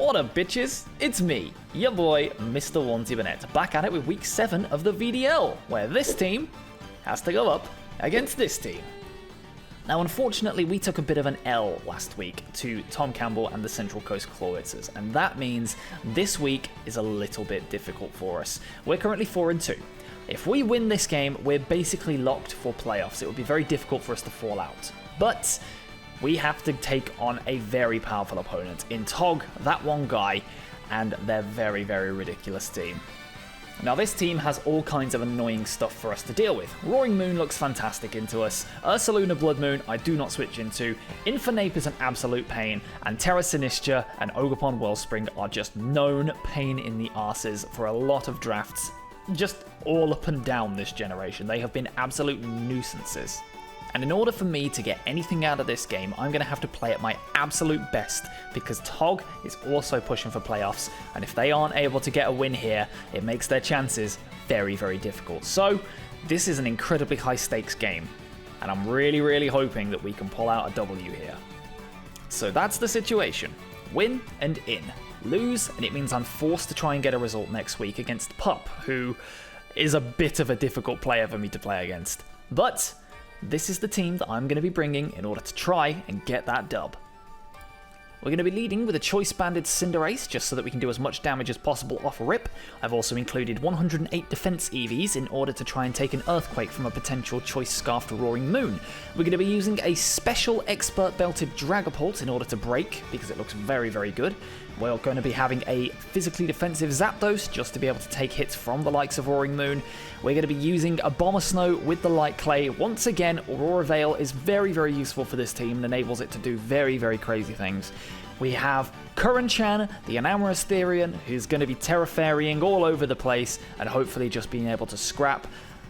What up, bitches? It's me, your boy, Mr. Umamusume, back at it with week 7 of the VDL, where this team has to go up against this team. Now, unfortunately, we took a bit of an L last week to Tom Campbell and the Central Coast Clawitzers, and that means this week is a little bit difficult for us. We're currently 4-2. If we win this game, we're basically locked for playoffs. It would be very difficult for us to fall out. But we have to take on a very powerful opponent in Tog, that one guy, and their very, very ridiculous team. Now, this team has all kinds of annoying stuff for us to deal with. Roaring Moon looks fantastic into us. Ursaluna Blood Moon, I do not switch into. Infernape is an absolute pain. And Terra Sinistra and Ogerpon Wellspring are just known pain in the arses for a lot of drafts. Just all up and down this generation. They have been absolute nuisances. And in order for me to get anything out of this game, I'm going to have to play at my absolute best, because Tog is also pushing for playoffs, and if they aren't able to get a win here, it makes their chances very, very difficult. So this is an incredibly high stakes game, and I'm really, really hoping that we can pull out a W here. So that's the situation. Win and in. Lose, and it means I'm forced to try and get a result next week against Pup, who is a bit of a difficult player for me to play against. But this is the team that I'm going to be bringing in order to try and get that dub. We're going to be leading with a Choice Banded Cinderace, just so that we can do as much damage as possible off rip. I've also included 108 defense EVs in order to try and take an Earthquake from a potential Choice Scarfed Roaring Moon. We're going to be using a special Expert Belted Dragapult in order to break, because it looks very, very good. We're going to be having a physically defensive Zapdos, just to be able to take hits from the likes of Roaring Moon. We're going to be using a Bomber Snow with the Light Clay. Once again, Aurora Veil is very, very useful for this team and enables it to do very, very crazy things. We have Curran-chan, the Enamorous Therian, who's going to be Terra-Fairying all over the place and hopefully just being able to scrap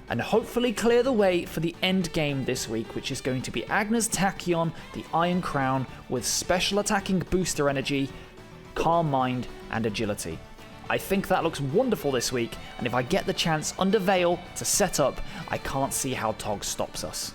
and hopefully clear the way for the end game this week, which is going to be Agnes Tachyon, the Iron Crown, with special attacking booster energy, Calm Mind, and Agility. I think that looks wonderful this week, and if I get the chance under Veil to set up, I can't see how Tog stops us.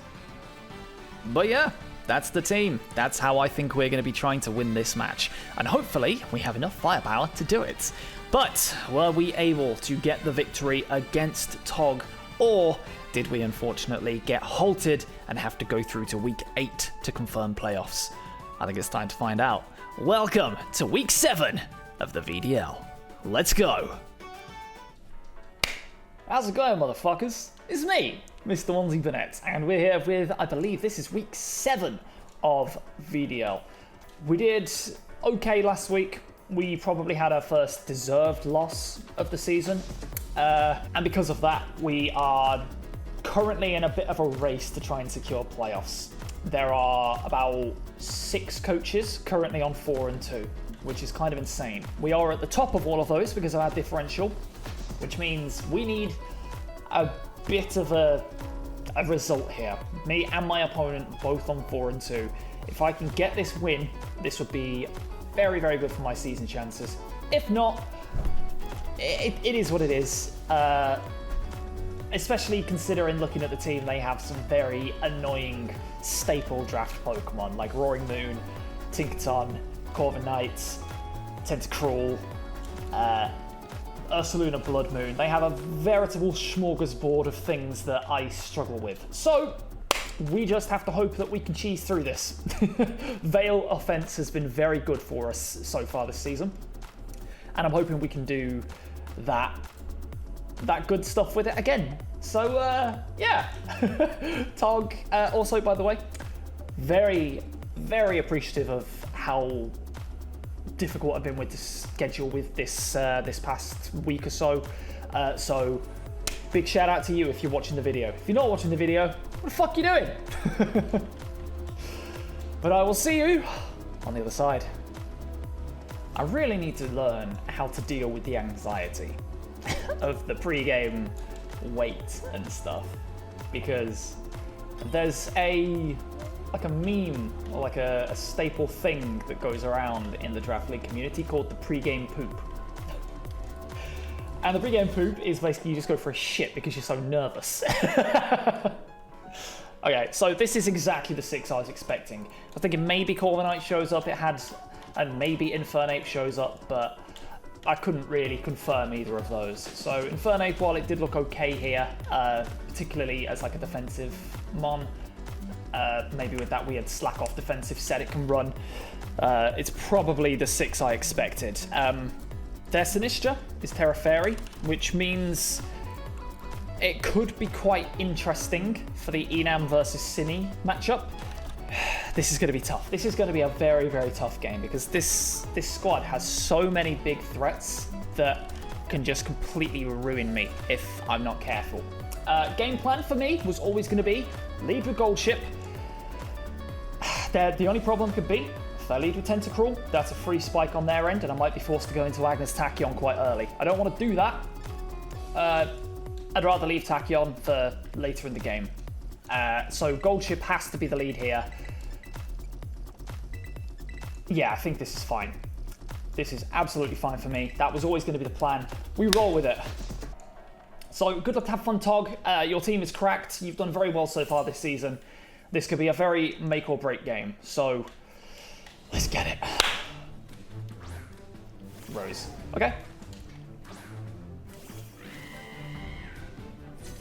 But yeah, that's the team. That's how I think we're going to be trying to win this match, and hopefully we have enough firepower to do it. But were we able to get the victory against Tog, or did we unfortunately get halted and have to go through to week 8 to confirm playoffs? I think it's time to find out. Welcome to week 7 of the VDL. Let's go. How's it going, motherfuckers? It's me, Mr. Umamusume, and we're here with, I believe this is week 7 of VDL. We did okay last week. We probably had our first deserved loss of the season. And because of that, we are currently in a bit of a race to try and secure playoffs. There are about 6 coaches currently on 4-2, which is kind of insane. We are at the top of all of those because of our differential, which means we need a bit of a result here. Me and my opponent both on 4-2. If I can get this win, this would be very, very good for my season chances. If not, it is what it is. Especially considering, looking at the team, they have some very annoying staple draft Pokemon like Roaring Moon, Tinkaton, Corviknight, Tentacruel, Ursaluna Blood Moon. They have a veritable smorgasbord of things that I struggle with. So we just have to hope that we can cheese through this. Veil offense has been very good for us so far this season, and I'm hoping we can do that good stuff with it again. So yeah. Tog, also, by the way, very, very appreciative of how difficult I've been with the schedule with this past week or so. So big shout out to you if you're watching the video. If you're not watching the video, what the fuck are you doing? But I will see you on the other side. I really need to learn how to deal with the anxiety of the pre-game wait and stuff, because there's a meme or like a staple thing that goes around in the Draft League community called the pre-game poop. And the pre-game poop is basically you just go for a shit because you're so nervous. Okay, so this is exactly the 6 I was expecting. I was thinking maybe Corviknight shows up. It had and maybe Infernape shows up, but I couldn't really confirm either of those. So Infernape, while it did look okay here, particularly as like a defensive mon, maybe with that weird slack off defensive set it can run, it's probably the 6 I expected. Their Sinistra is Terra Fairy, which means it could be quite interesting for the Enam versus Cine matchup. This is going to be tough. This is going to be a very, very tough game because this squad has so many big threats that can just completely ruin me if I'm not careful. Game plan for me was always going to be lead with Gold Ship. The only problem could be if I lead with Tentacruel, that's a free spike on their end, and I might be forced to go into Agnes Tachyon quite early. I don't want to do that. I'd rather leave Tachyon for later in the game. So Gold Ship has to be the lead here. Yeah, I think this is fine. This is absolutely fine for me. That was always going to be the plan. We roll with it. So good luck to have fun, Tog. Your team is cracked. You've done very well so far this season. This could be a very make or break game. So let's get it. Rose. Okay.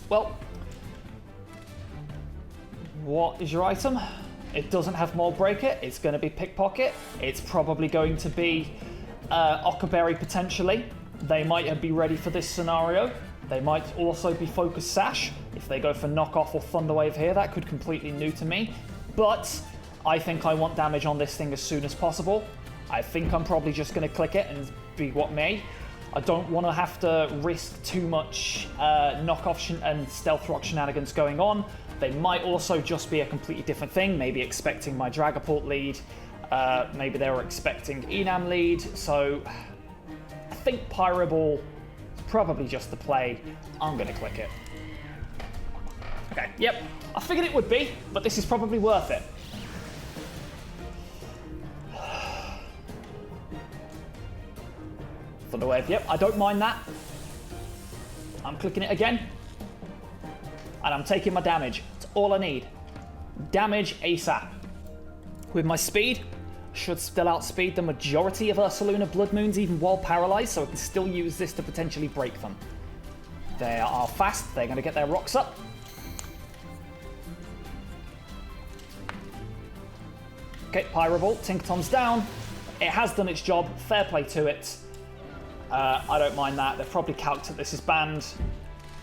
Well, what is your item? It doesn't have Mold Breaker. It's going to be Pickpocket. It's probably going to be Ockerberry potentially. They might be ready for this scenario. They might also be Focus Sash. If they go for Knockoff or Thunderwave here, that could completely new to me. But I think I want damage on this thing as soon as possible. I think I'm probably just going to click it and be what may. I don't want to have to risk too much knockoff and stealth rock shenanigans going on. They might also just be a completely different thing, maybe expecting my Dragapult lead, maybe they were expecting Enam lead, so I think Pyro Ball is probably just the play. I'm going to click it. Okay, yep, I figured it would be, but this is probably worth it. Thunderwave, yep, I don't mind that. I'm clicking it again. And I'm taking my damage. It's all I need. Damage ASAP. With my speed, should still outspeed the majority of Ursaluna Blood Moons even while paralyzed, so I can still use this to potentially break them. They are fast, they're going to get their rocks up. Okay, Pyro Ball, Tinkaton's down. It has done its job, fair play to it. I don't mind that, they've probably calced that this is banned.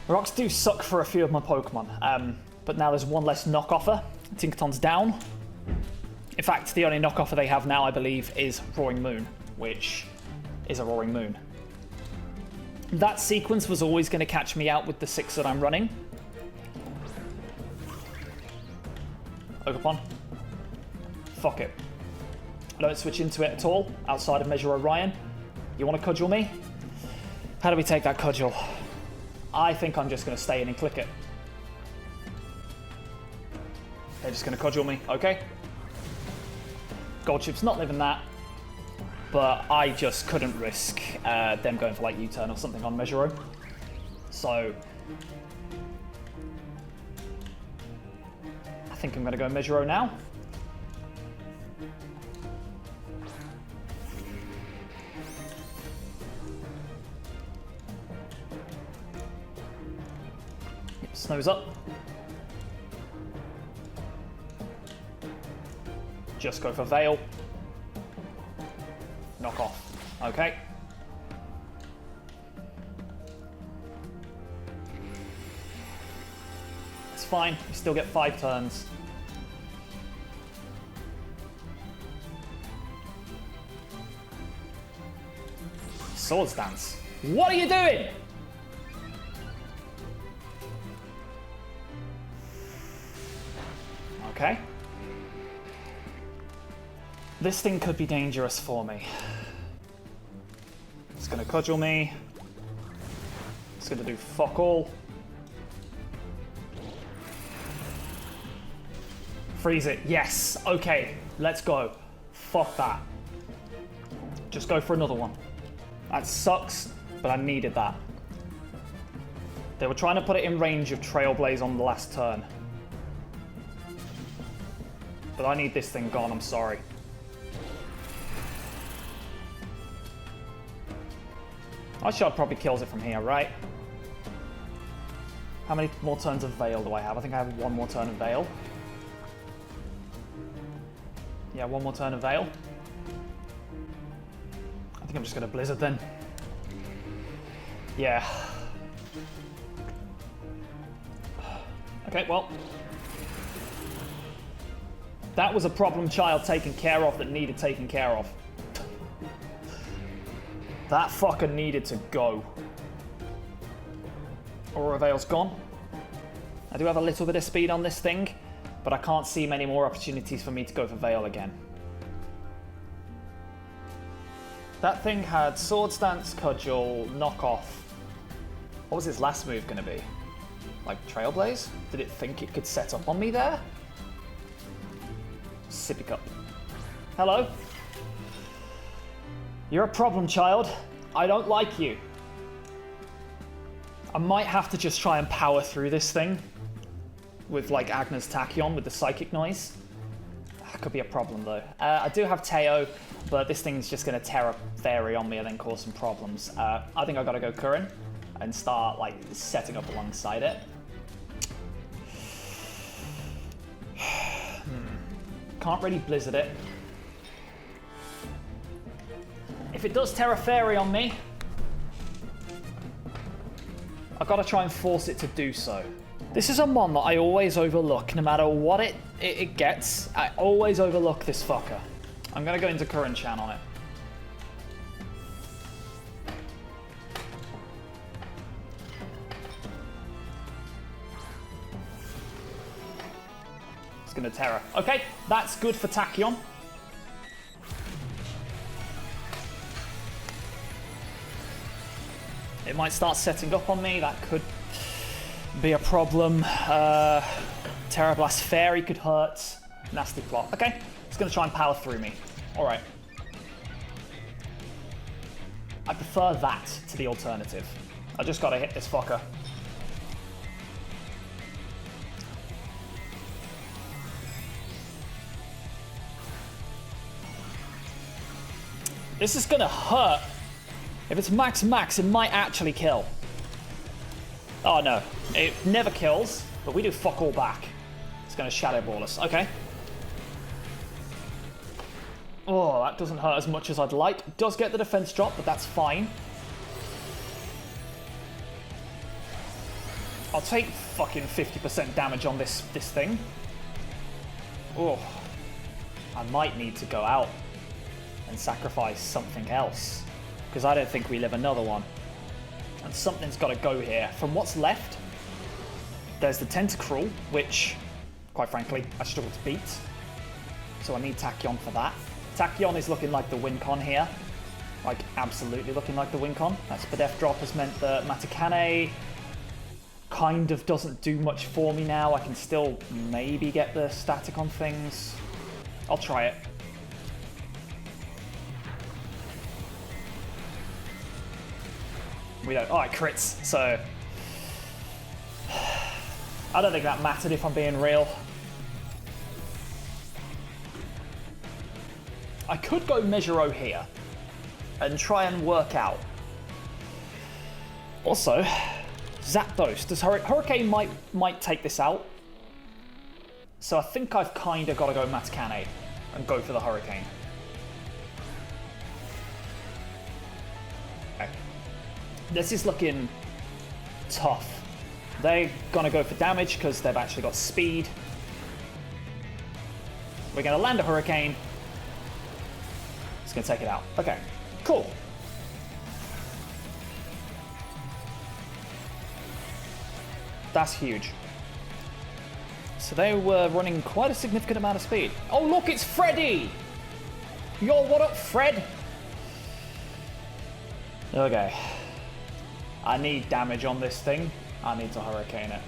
Rocks do suck for a few of my Pokemon, but now there's one less knockoffer. Tinkaton's down. In fact, the only knockoffer they have now, I believe, is Roaring Moon, which is a Roaring Moon. That sequence was always going to catch me out with the 6 that I'm running. Ogerpon. Fuck it. I don't switch into it at all, outside of Measure Orion. You want to cudgel me? How do we take that cudgel? I think I'm just going to stay in and click it. They're just going to cudgel me. Okay. Gold Chip's not living that. But I just couldn't risk them going for like U-turn or something on Measure. So I think I'm going to go Measure now. Snow's up. Just go for Veil. Knock off. Okay. It's fine. We still get 5 turns. Swords Dance. What are you doing? Okay. This thing could be dangerous for me. It's going to cudgel me. It's going to do fuck all. Freeze it. Yes. Okay. Let's go. Fuck that. Just go for another one. That sucks, but I needed that. They were trying to put it in range of Trailblaze on the last turn. But I need this thing gone, I'm sorry. Our shot probably kills it from here, right? How many more turns of Veil do I have? I think I have one more turn of Veil. Yeah, one more turn of Veil. I think I'm just going to Blizzard then. Yeah. Okay, well. That was a problem child taken care of that needed taken care of. That fucker needed to go. Aurora Veil's gone. I do have a little bit of speed on this thing, but I can't see many more opportunities for me to go for Veil again. That thing had Sword Stance, Cudgel, Knock Off. What was his last move going to be? Like Trailblaze? Did it think it could set up on me there? Sippy Cup. Hello? You're a problem, child. I don't like you. I might have to just try and power through this thing with like Agnes Tachyon with the psychic noise. That could be a problem though. I do have Teo, but this thing's just going to Terra Fairy on me and then cause some problems. I think I got to go Curran and start like setting up alongside it. Can't really Blizzard it. If it does Terra Fairy on me, I've got to try and force it to do so. This is a mon that I always overlook, no matter what it gets. I always overlook this fucker. I'm going to go into Current Chan on it. It's going to Terra. Okay, that's good for Tachyon. It might start setting up on me. That could be a problem. Terra Blast Fairy could hurt. Nasty plot. Okay, it's going to try and power through me. All right. I prefer that to the alternative. I just got to hit this fucker. This is going to hurt. If it's max, it might actually kill. Oh no, it never kills, but we do fuck all back. It's going to Shadow Ball us. Okay. Oh, that doesn't hurt as much as I'd like. It does get the defense drop, but that's fine. I'll take fucking 50% damage on this thing. Oh, I might need to go out and sacrifice something else, because I don't think we live another one. And something's got to go here. From what's left, there's the Tentacruel, which, quite frankly, I struggle to beat. So I need Tachyon for that. Tachyon is looking like the win con here. Like, absolutely looking like the win con. That Spadef drop has meant that Matakane kind of doesn't do much for me now. I can still maybe get the static on things. I'll try it. We don't. Oh, it crits, so I don't think that mattered if I'm being real. I could go Measure-O here and try and work out. Also, Zapdos. Does Hurricane might take this out. So I think I've kind of got to go Matakane and go for the Hurricane. Okay. This is looking tough. They're going to go for damage because they've actually got speed. We're going to land a Hurricane. It's going to take it out. Okay, cool. That's huge. So they were running quite a significant amount of speed. Oh, look, it's Freddy! Yo, what up, Fred? Okay. I need damage on this thing. I need to Hurricane it.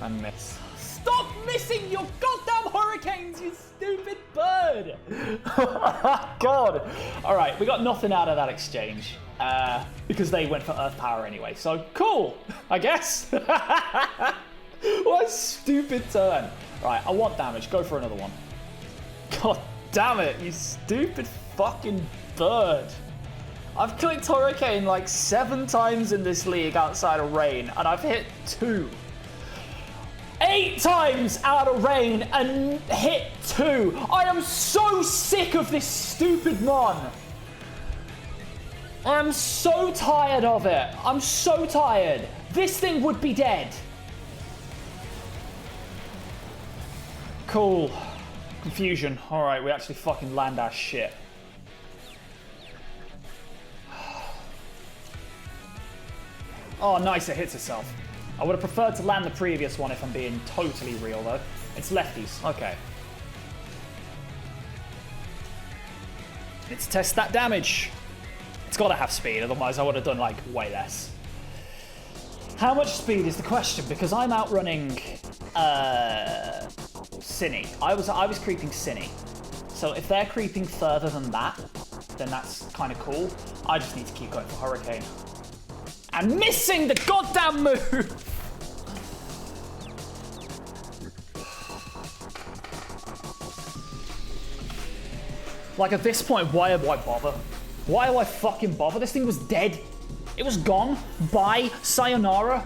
And miss. Stop missing your goddamn Hurricanes, you stupid bird! God. Alright, we got nothing out of that exchange. Because they went for Earth Power anyway. So, cool, I guess. What a stupid turn. Right, I want damage. Go for another one. God damn it, you stupid fucking bird. I've clicked Hurricane like 7 times in this league outside of rain, and I've hit 2. 8 times out of rain and hit 2. I am so sick of this stupid mon. I'm so tired of it. I'm so tired. This thing would be dead. Cool. Confusion. Alright, we actually fucking land our shit. Oh, nice, it hits itself. I would have preferred to land the previous one if I'm being totally real, though. It's lefties. Okay. Let's test that damage. It's got to have speed, otherwise I would have done, like, way less. How much speed is the question? Because I'm outrunning Cinny. I was creeping Cinny. So if they're creeping further than that, then that's kind of cool. I just need to keep going for Hurricane. And missing the goddamn move! Like, at this point, why do I bother? Why do I fucking bother? This thing was dead. It was gone. Bye. Sayonara.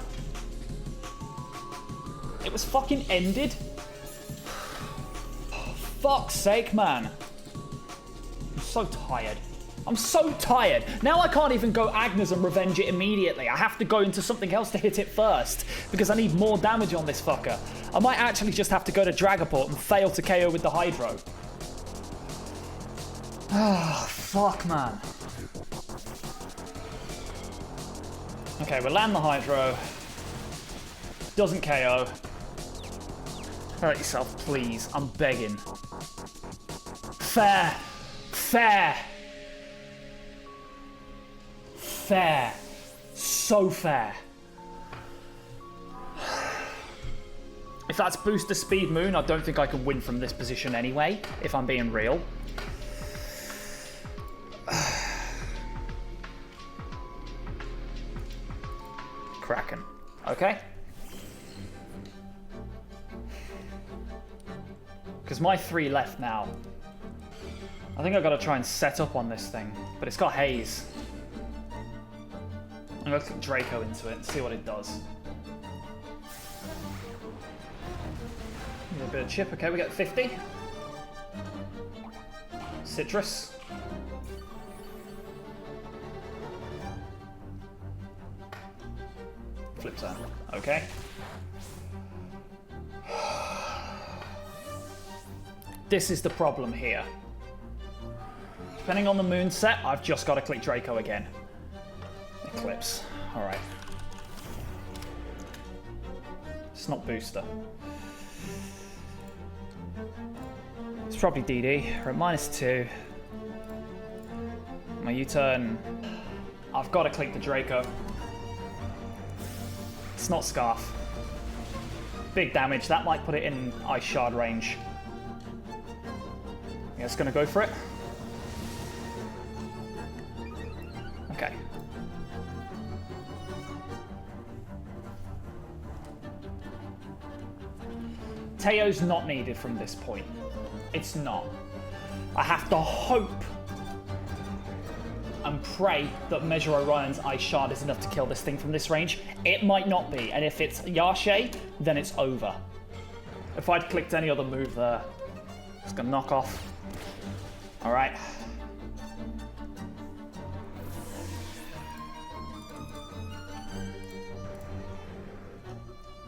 It was fucking ended. Fuck's sake, man. I'm so tired. I'm so tired. Now I can't even go Agnes and revenge it immediately. I have to go into something else to hit it first because I need more damage on this fucker. I might actually just have to go to Dragapult and fail to KO with the Hydro. Ah, fuck, man. Okay, we'll land the Hydro. Doesn't KO. Hurt yourself, please. I'm begging. Fair. Fair. Fair. So fair. If that's booster speed moon, I don't think I can win from this position anyway, if I'm being real. Kraken. Okay. Because my 3 left now. I think I've got to try and set up on this thing, but it's got haze. I'm going to put Draco into it and see what it does. A bit of chip. Okay, we get 50. Citrus. Flip turn. Okay. This is the problem here. Depending on the moon set, I've just got to click Draco again. Eclipse. Alright. It's not booster. It's probably DD. We're at -2. My U-turn. I've got to click the Draco. It's not Scarf. Big damage. That might put it in Ice Shard range. Yeah, it's going to go for it. Okay. Teo's not needed from this point. It's not. I have to hope and pray that Measure Orion's Ice Shard is enough to kill this thing from this range. It might not be, and if it's Yashe, then it's over. If I'd clicked any other move there, it's gonna knock off. Alright.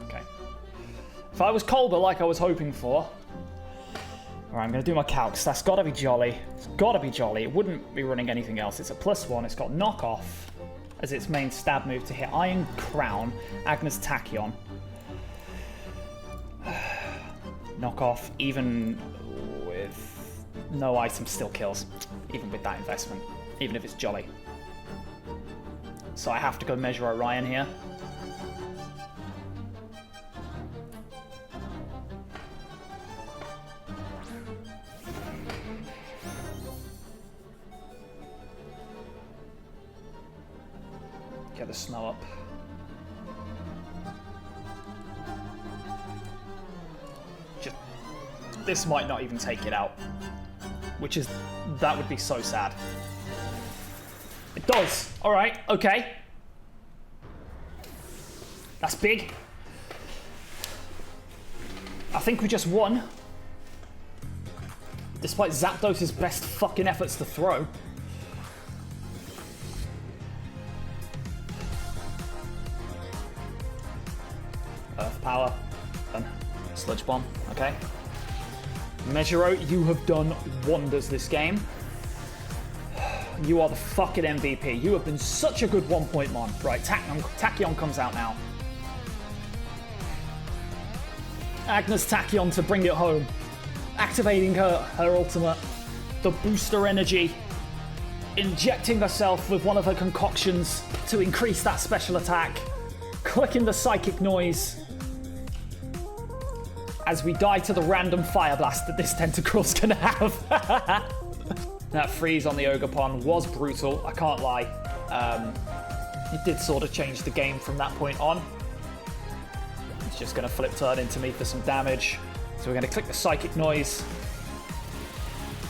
Okay. If I was colder like I was hoping for, alright, I'm going to do my calcs. That's got to be jolly. It's got to be jolly. It wouldn't be running anything else. It's a +1. It's got knockoff as its main stab move to hit Iron Crown, Agnes Tachyon. Knockoff, even with no item, still kills. Even with that investment. Even if it's jolly. So I have to go Measure Orion here. Get the snow up. Just, this might not even take it out. Which is, that would be so sad. It It does. All right, okay. That's big. I think we just won. Despite Zapdos's best fucking efforts to throw. Earth power. Done. Sludge bomb. Okay. Measuro, you have done wonders this game. You are the fucking MVP. You have been such a good 1-point mon. Right, Tachyon comes out now. Agnes Tachyon to bring it home. Activating her ultimate. The booster energy. Injecting herself with one of her concoctions to increase that special attack. Clicking the psychic noise. As we die to the random fire blast that this Tentacruel's gonna have. That freeze on the Ogerpon was brutal, I can't lie. It did sort of change the game from that point on. It's just going to flip turn into me for some damage. So we're going to click the Psychic Noise.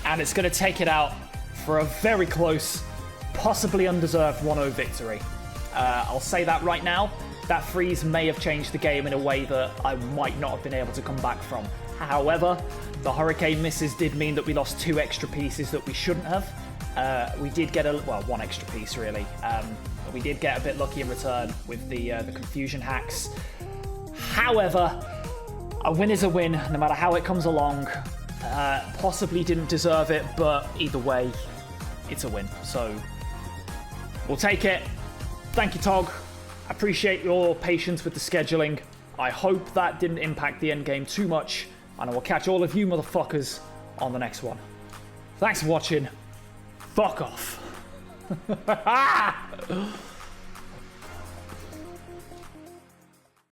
And it's going to take it out for a very close, possibly undeserved 1-0 victory. I'll say that right now. That freeze may have changed the game in a way that I might not have been able to come back from. However, the Hurricane misses did mean that we lost 2 extra pieces that we shouldn't have. We did get one extra piece really. We did get a bit lucky in return with the confusion hacks. However, a win is a win, no matter how it comes along. Possibly didn't deserve it, but either way, it's a win. So we'll take it. Thank you, Tog. I appreciate your patience with the scheduling. I hope that didn't impact the end game too much, and I will catch all of you motherfuckers on the next one. Thanks for watching. Fuck off.